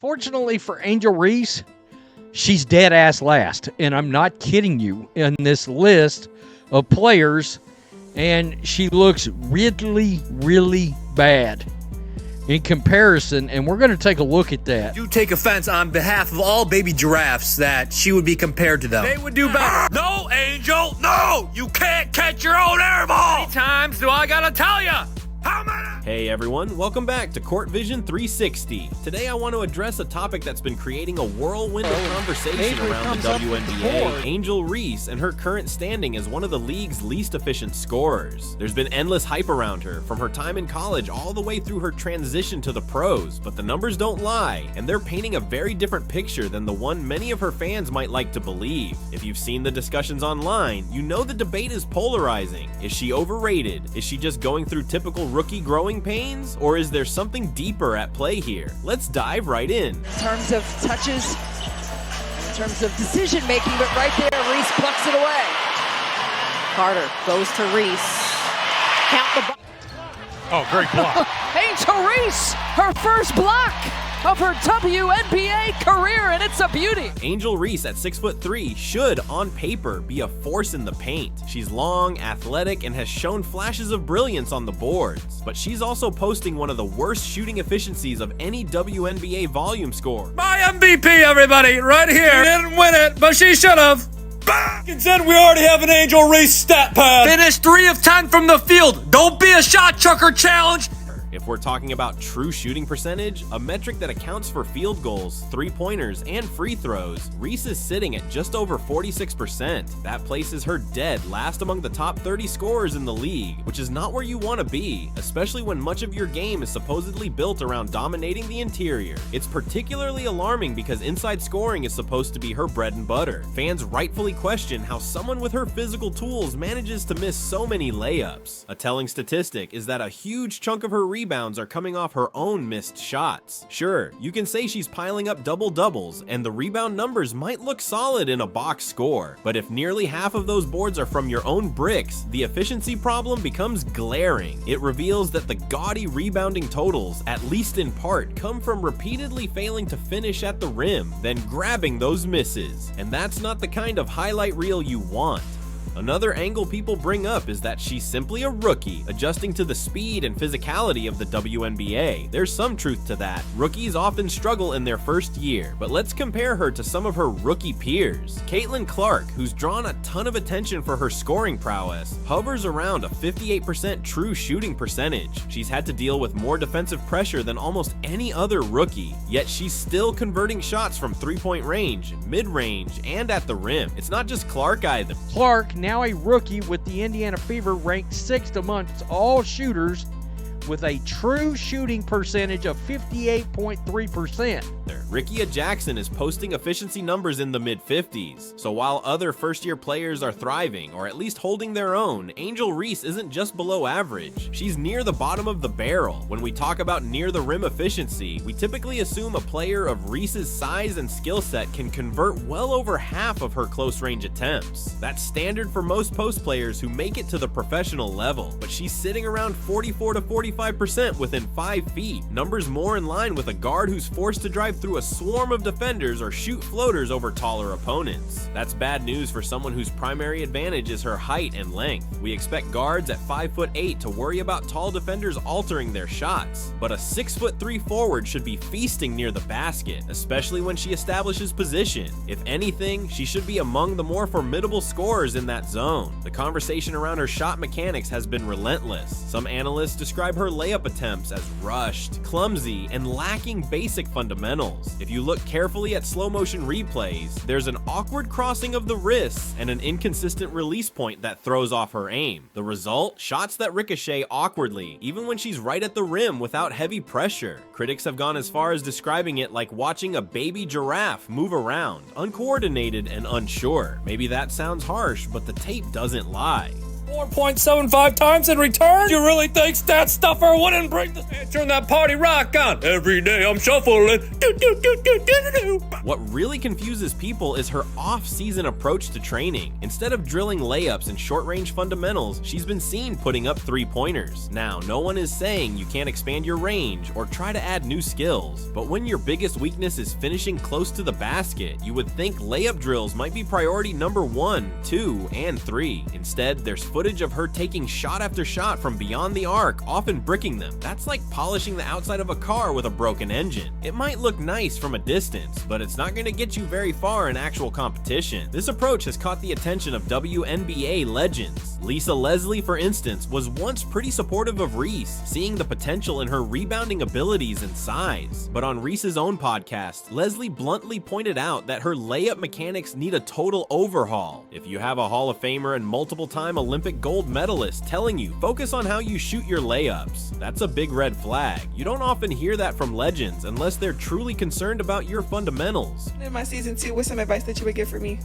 Fortunately for Angel Reese, she's dead ass last. And I'm not kidding you in this list of players. And she looks really, really bad in comparison. And we're going to take a look at that. Do take offense on behalf of all baby giraffes that she would be compared to them. They would do better. No, Angel, no! You can't catch your own air ball! How many times do I gotta tell you? How many? Hey everyone, welcome back to Court Vision 360. Today I want to address a topic that's been creating a whirlwind of conversation around the WNBA, Angel Reese, and her current standing as one of the league's least efficient scorers. There's been endless hype around her, from her time in college all the way through her transition to the pros, but the numbers don't lie, and they're painting a very different picture than the one many of her fans might like to believe. If you've seen the discussions online, you know the debate is polarizing. Is she overrated? Is she just going through typical rookie growing pains? Or is there something deeper at play here? Let's dive right in. In terms of touches, in terms of decision making, but right there, Reese plucks it away. Carter goes to Reese. Count the Oh, great block. Angel Reese, her first block of her WNBA career, and it's a beauty. Angel Reese at 6'3" should, on paper, be a force in the paint. She's long, athletic, and has shown flashes of brilliance on the boards. But she's also posting one of the worst shooting efficiencies of any WNBA volume score. My MVP, everybody, right here. She didn't win it, but she should have. And then we already have an Angel Reese stat pad. Finish 3 of 10 from the field. Don't be a shot chucker challenge. If we're talking about true shooting percentage, a metric that accounts for field goals, three-pointers, and free throws, Reese is sitting at just over 46%. That places her dead last among the top 30 scorers in the league, which is not where you want to be, especially when much of your game is supposedly built around dominating the interior. It's particularly alarming because inside scoring is supposed to be her bread and butter. Fans rightfully question how someone with her physical tools manages to miss so many layups. A telling statistic is that a huge chunk of her rebounds are coming off her own missed shots. Sure, you can say she's piling up double-doubles, and the rebound numbers might look solid in a box score, but if nearly half of those boards are from your own bricks, the efficiency problem becomes glaring. It reveals that the gaudy rebounding totals, at least in part, come from repeatedly failing to finish at the rim, then grabbing those misses, and that's not the kind of highlight reel you want. Another angle people bring up is that she's simply a rookie, adjusting to the speed and physicality of the WNBA. There's some truth to that. Rookies often struggle in their first year, but let's compare her to some of her rookie peers. Caitlin Clark, who's drawn a ton of attention for her scoring prowess, hovers around a 58% true shooting percentage. She's had to deal with more defensive pressure than almost any other rookie, yet she's still converting shots from three-point range, mid-range, and at the rim. It's not just Clark either. Clark, now a rookie with the Indiana Fever, ranked 6th amongst all shooters with a true shooting percentage of 58.3%. Rickea Jackson is posting efficiency numbers in the mid-50s, so while other first-year players are thriving, or at least holding their own, Angel Reese isn't just below average. She's near the bottom of the barrel. When we talk about near-the-rim efficiency, we typically assume a player of Reese's size and skill set can convert well over half of her close-range attempts. That's standard for most post players who make it to the professional level, but she's sitting around 44 to 45% within 5 feet, numbers more in line with a guard who's forced to drive through a swarm of defenders or shoot floaters over taller opponents. That's bad news for someone whose primary advantage is her height and length. We expect guards at 5'8" to worry about tall defenders altering their shots, but a 6'3" forward should be feasting near the basket, especially when she establishes position. If anything, she should be among the more formidable scorers in that zone. The conversation around her shot mechanics has been relentless. Some analysts describe her layup attempts as rushed, clumsy, and lacking basic fundamentals. If you look carefully at slow motion replays, there's an awkward crossing of the wrists and an inconsistent release point that throws off her aim. The result? Shots that ricochet awkwardly, even when she's right at the rim without heavy pressure. Critics have gone as far as describing it like watching a baby giraffe move around, uncoordinated and unsure. Maybe that sounds harsh, but the tape doesn't lie. 4.75 times in return? You really think Stat Stuffer wouldn't bring the turn that party rock on? Every day I'm shuffling. What really confuses people is her off-season approach to training. Instead of drilling layups and short-range fundamentals, she's been seen putting up three-pointers. Now, no one is saying you can't expand your range or try to add new skills, but when your biggest weakness is finishing close to the basket, you would think layup drills might be priority number 1, 2, and 3. Instead, there's footage of her taking shot after shot from beyond the arc, often bricking them. That's like polishing the outside of a car with a broken engine. It might look nice from a distance, but it's not going to get you very far in actual competition. This approach has caught the attention of WNBA legends. Lisa Leslie, for instance, was once pretty supportive of Reese, seeing the potential in her rebounding abilities and size. But on Reese's own podcast, Leslie bluntly pointed out that her layup mechanics need a total overhaul. If you have a Hall of Famer and multiple-time Olympic gold medalist telling you focus on how you shoot your layups, that's a big red flag. You don't often hear that from legends unless they're truly concerned about your fundamentals. In my season 2, what's some advice that you would give for me?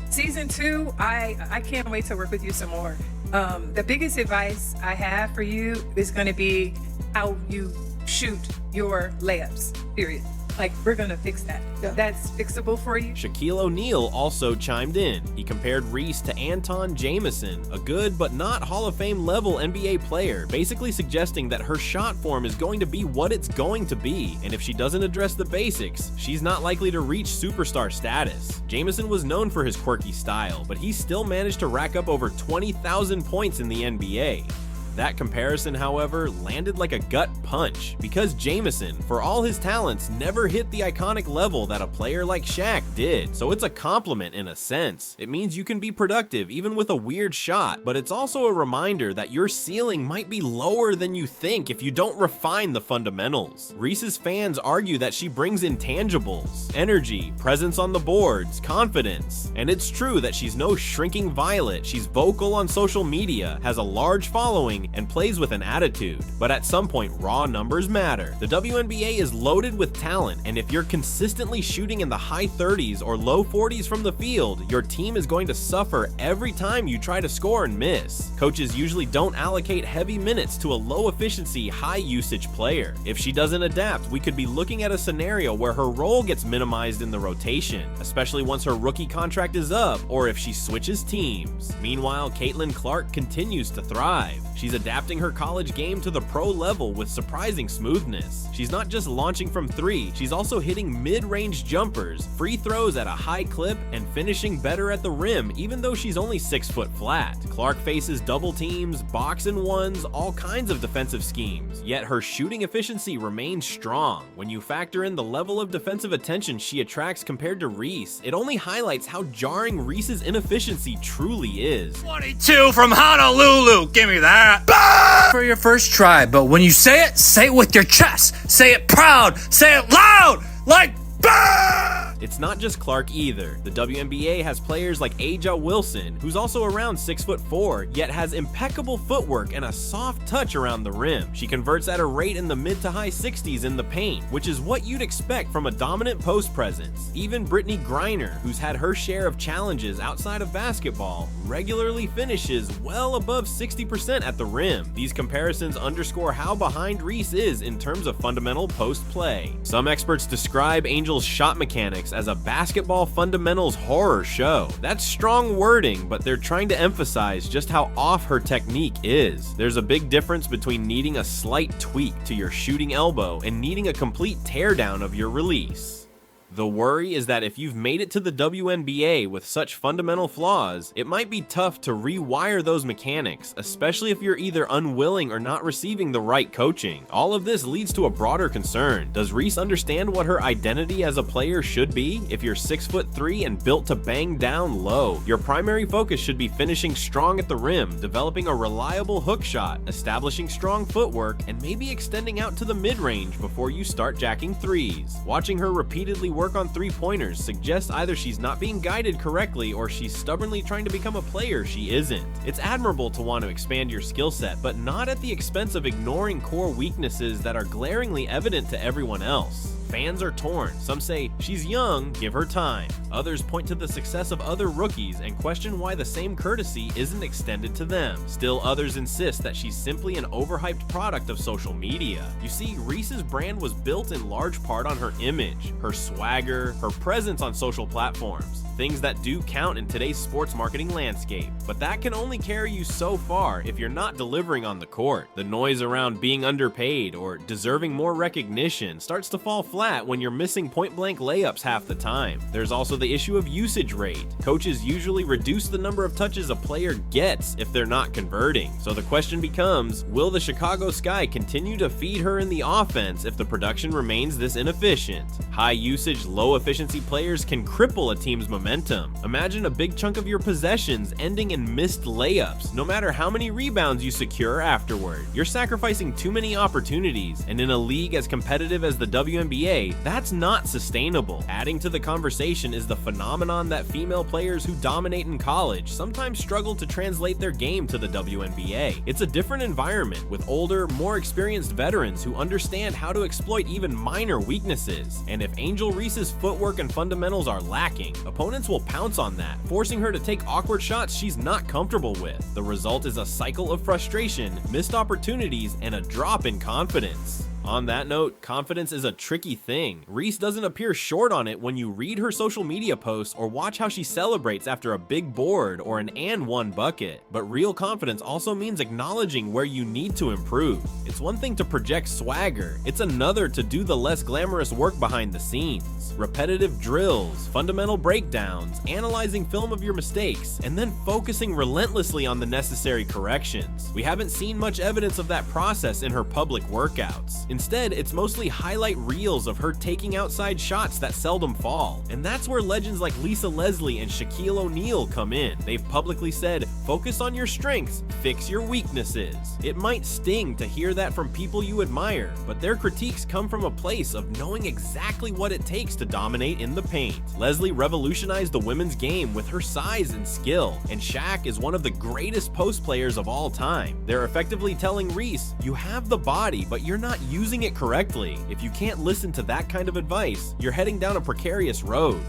Season 2, I can't wait to work with you some more. The biggest advice I have for you is going to be how you shoot your layups, period. Like, we're gonna fix that. Yeah. That's fixable for you. Shaquille O'Neal also chimed in. He compared Reese to Anton Jameson, a good but not Hall of Fame level NBA player, basically suggesting that her shot form is going to be what it's going to be, and if she doesn't address the basics, she's not likely to reach superstar status. Jameson was known for his quirky style, but he still managed to rack up over 20,000 points in the NBA. That comparison, however, landed like a gut punch, because Jameson, for all his talents, never hit the iconic level that a player like Shaq did. So it's a compliment in a sense. It means you can be productive even with a weird shot, but it's also a reminder that your ceiling might be lower than you think if you don't refine the fundamentals. Reese's fans argue that she brings intangibles, energy, presence on the boards, confidence. And it's true that she's no shrinking violet. She's vocal on social media, has a large following, and plays with an attitude. But at some point, raw numbers matter. The WNBA is loaded with talent, and if you're consistently shooting in the high 30s or low 40s from the field, your team is going to suffer every time you try to score and miss. Coaches usually don't allocate heavy minutes to a low efficiency, high usage player. If she doesn't adapt, we could be looking at a scenario where her role gets minimized in the rotation, especially once her rookie contract is up or if she switches teams. Meanwhile, Caitlin Clark continues to thrive. She's adapting her college game to the pro level with surprising smoothness. She's not just launching from 3, she's also hitting mid-range jumpers, free throws at a high clip, and finishing better at the rim even though she's only 6 foot flat. Clark faces double teams, box and ones, all kinds of defensive schemes, yet her shooting efficiency remains strong. When you factor in the level of defensive attention she attracts compared to Reese, it only highlights how jarring Reese's inefficiency truly is. 22 from Honolulu, give me that. For your first try, but when you say it with your chest. Say it proud. Say it loud. Like bah! It's not just Clark either. The WNBA has players like Angel Wilson, who's also around 6'4", yet has impeccable footwork and a soft touch around the rim. She converts at a rate in the mid to high 60s in the paint, which is what you'd expect from a dominant post presence. Even Brittany Griner, who's had her share of challenges outside of basketball, regularly finishes well above 60% at the rim. These comparisons underscore how behind Reese is in terms of fundamental post play. Some experts describe Angel's shot mechanics as a basketball fundamentals horror show. That's strong wording, but they're trying to emphasize just how off her technique is. There's a big difference between needing a slight tweak to your shooting elbow and needing a complete teardown of your release. The worry is that if you've made it to the WNBA with such fundamental flaws, it might be tough to rewire those mechanics, especially if you're either unwilling or not receiving the right coaching. All of this leads to a broader concern. Does Reese understand what her identity as a player should be? If you're 6'3" and built to bang down low, your primary focus should be finishing strong at the rim, developing a reliable hook shot, establishing strong footwork, and maybe extending out to the mid-range before you start jacking threes. Watching her repeatedly work on three-pointers suggests either she's not being guided correctly or she's stubbornly trying to become a player she isn't. It's admirable to want to expand your skill set, but not at the expense of ignoring core weaknesses that are glaringly evident to everyone else. Fans are torn. Some say, she's young, give her time. Others point to the success of other rookies and question why the same courtesy isn't extended to them. Still others insist that she's simply an overhyped product of social media. You see, Reese's brand was built in large part on her image, her swagger, her presence on social platforms. Things that do count in today's sports marketing landscape. But that can only carry you so far if you're not delivering on the court. The noise around being underpaid or deserving more recognition starts to fall flat when you're missing point-blank layups half the time. There's also the issue of usage rate. Coaches usually reduce the number of touches a player gets if they're not converting. So the question becomes, will the Chicago Sky continue to feed her in the offense if the production remains this inefficient? High usage, low efficiency players can cripple a team's momentum. Imagine a big chunk of your possessions ending in missed layups, no matter how many rebounds you secure afterward. You're sacrificing too many opportunities, and in a league as competitive as the WNBA, that's not sustainable. Adding to the conversation is the phenomenon that female players who dominate in college sometimes struggle to translate their game to the WNBA. It's a different environment with older, more experienced veterans who understand how to exploit even minor weaknesses. And if Angel Reese's footwork and fundamentals are lacking, opponents will pounce on that, forcing her to take awkward shots she's not comfortable with. The result is a cycle of frustration, missed opportunities, and a drop in confidence. On that note, confidence is a tricky thing. Reese doesn't appear short on it when you read her social media posts or watch how she celebrates after a big board or an and one bucket. But real confidence also means acknowledging where you need to improve. It's one thing to project swagger, it's another to do the less glamorous work behind the scenes. Repetitive drills, fundamental breakdowns, analyzing film of your mistakes, and then focusing relentlessly on the necessary corrections. We haven't seen much evidence of that process in her public workouts. Instead, it's mostly highlight reels of her taking outside shots that seldom fall. And that's where legends like Lisa Leslie and Shaquille O'Neal come in. They've publicly said, focus on your strengths, fix your weaknesses. It might sting to hear that from people you admire, but their critiques come from a place of knowing exactly what it takes to dominate in the paint. Leslie revolutionized the women's game with her size and skill, and Shaq is one of the greatest post players of all time. They're effectively telling Reese, you have the body, but you're not using it correctly. If you can't listen to that kind of advice, you're heading down a precarious road.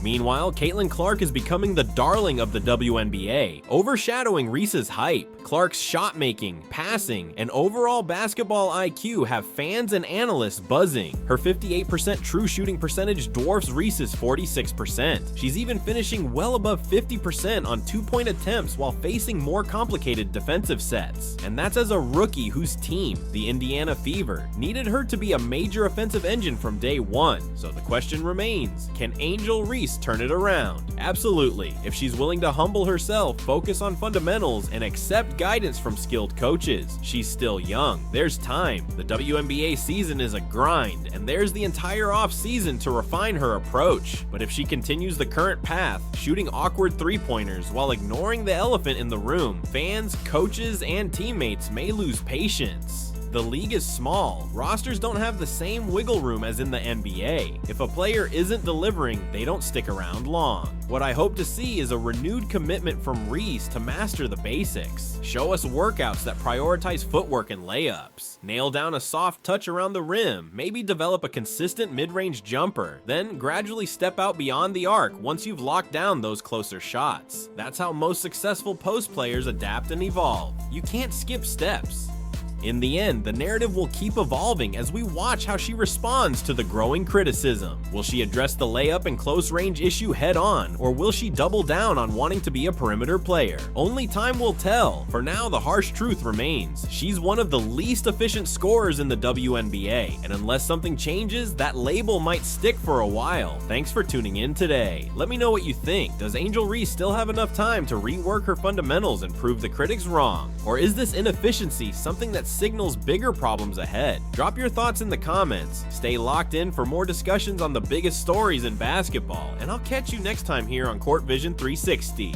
Meanwhile, Caitlin Clark is becoming the darling of the WNBA, overshadowing Reese's hype. Clark's shot making, passing, and overall basketball IQ have fans and analysts buzzing. Her 58% true shooting percentage dwarfs Reese's 46%. She's even finishing well above 50% on two-point attempts while facing more complicated defensive sets. And that's as a rookie whose team, the Indiana Fever, needed her to be a major offensive engine from day one. So the question remains, can Angel Reese turn it around? Absolutely, if she's willing to humble herself, focus on fundamentals, and accept guidance from skilled coaches. She's still young. There's time. The WNBA season is a grind, and there's the entire off season to refine her approach. But if she continues the current path, shooting awkward three-pointers while ignoring the elephant in the room, fans, coaches, and teammates may lose patience. The league is small. Rosters don't have the same wiggle room as in the NBA. If a player isn't delivering, they don't stick around long. What I hope to see is a renewed commitment from Reese to master the basics. Show us workouts that prioritize footwork and layups. Nail down a soft touch around the rim, maybe develop a consistent mid-range jumper, then gradually step out beyond the arc once you've locked down those closer shots. That's how most successful post players adapt and evolve. You can't skip steps. In the end, the narrative will keep evolving as we watch how she responds to the growing criticism. Will she address the layup and close range issue head on, or will she double down on wanting to be a perimeter player? Only time will tell. For now, the harsh truth remains. She's one of the least efficient scorers in the WNBA, and unless something changes, that label might stick for a while. Thanks for tuning in today. Let me know what you think. Does Angel Reese still have enough time to rework her fundamentals and prove the critics wrong? Or is this inefficiency something that signals bigger problems ahead? Drop your thoughts in the comments. Stay locked in for more discussions on the biggest stories in basketball, and I'll catch you next time here on Court Vision 360.